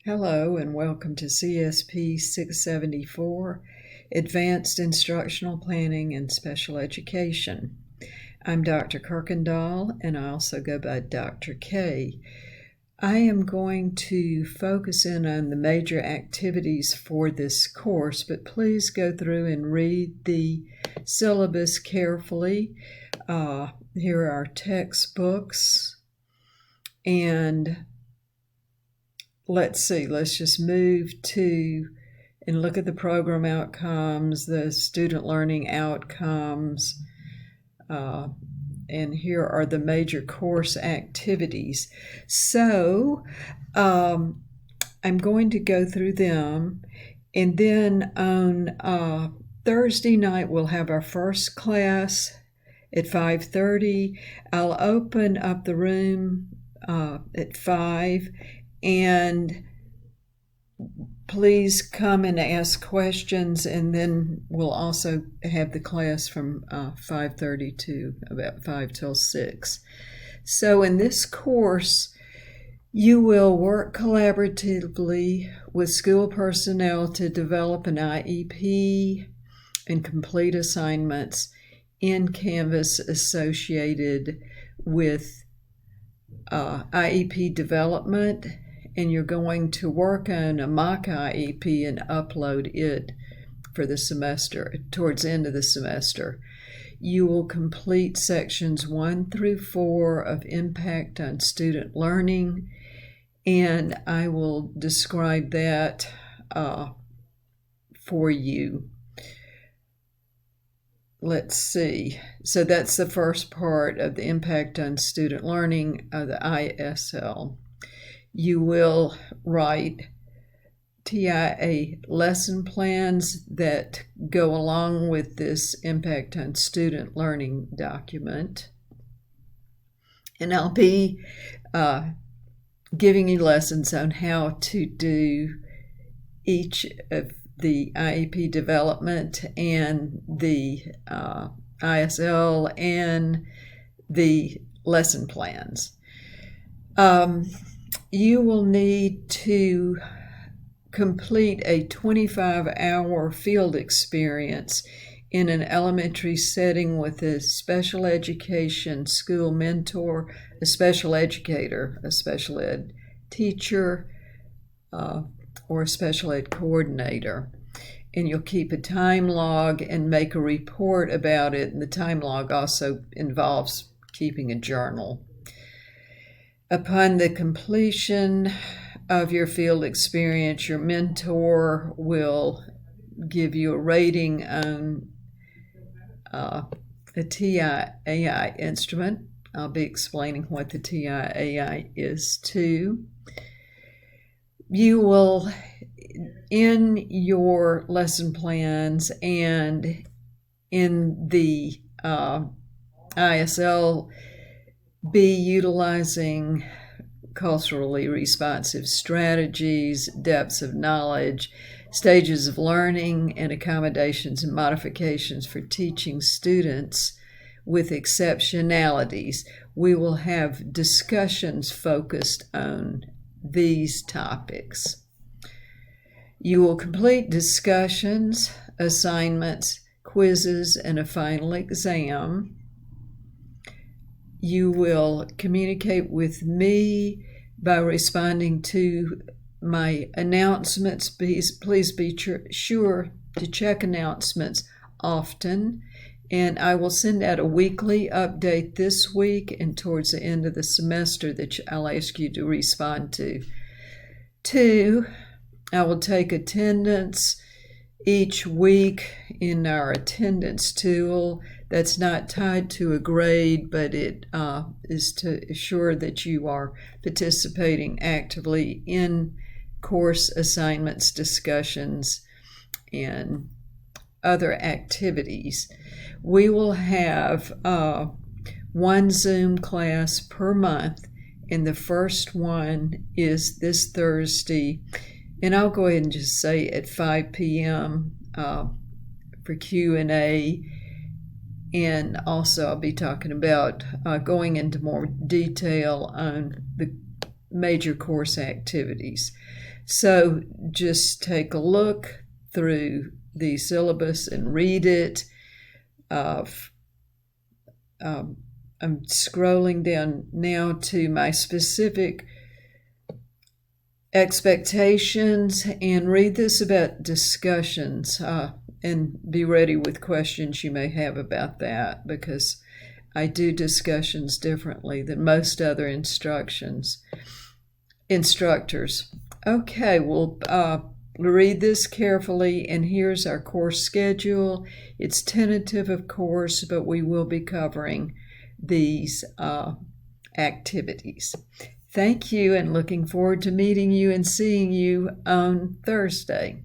Hello and welcome to CSP 674, Advanced Instructional Planning and Special Education. I'm Dr. Kirkendall and I also go by Dr. K. I am going to focus in on the major activities for this course, but please go through and read the syllabus carefully. Here are our textbooks, and let's just move to and look at the program outcomes, the student learning outcomes, and here are the major course activities. So I'm going to go through them, and then on Thursday night we'll have our first class at 5:30. I'll open up the room at 5, and please come and ask questions, and then we'll also have the class from 5:30 to about 5 till 6. So in this course, you will work collaboratively with school personnel to develop an IEP and complete assignments in Canvas associated with IEP development, and you're going to work on a mock IEP and upload it for the semester, towards the end of the semester. You will complete sections 1 through 4 of Impact on Student Learning, and I will describe that for you. Let's see. So that's the first part of the Impact on Student Learning of the ISL. You will write TIA lesson plans that go along with this Impact on Student Learning document. And I'll be giving you lessons on how to do each of the IEP development and the ISL and the lesson plans. You will need to complete a 25-hour field experience in an elementary setting with a special education school mentor, a special educator, a special ed teacher, or a special ed coordinator. And you'll keep a time log and make a report about it. And the time log also involves keeping a journal. Upon the completion of your field experience, your mentor will give you a rating on a TIAI instrument. I'll be explaining what the TIAI is too. You will, in your lesson plans and in the ISL, be utilizing culturally responsive strategies, depths of knowledge, stages of learning, and accommodations and modifications for teaching students with exceptionalities. We will have discussions focused on these topics. You will complete discussions, assignments, quizzes, and a final exam. You will communicate with me by responding to my announcements. Please be sure to check announcements often, and I will send out a weekly update this week and towards the end of the semester that I'll ask you to respond to. 2, I will take attendance each week in our attendance tool. That's not tied to a grade, but it is to assure that you are participating actively in course assignments, discussions, and other activities. We will have one Zoom class per month, and the first one is this Thursday, and I'll go ahead and just say at 5 p.m. For Q&A. And also I'll be talking about going into more detail on the major course activities. So just take a look through the syllabus and read it. I'm scrolling down now to my specific expectations, and read this about discussions, and be ready with questions you may have about that, because I do discussions differently than most other instructors. Okay, we'll read this carefully, and here's our course schedule. It's tentative, of course, but we will be covering these activities. Thank you, and looking forward to meeting you and seeing you on Thursday.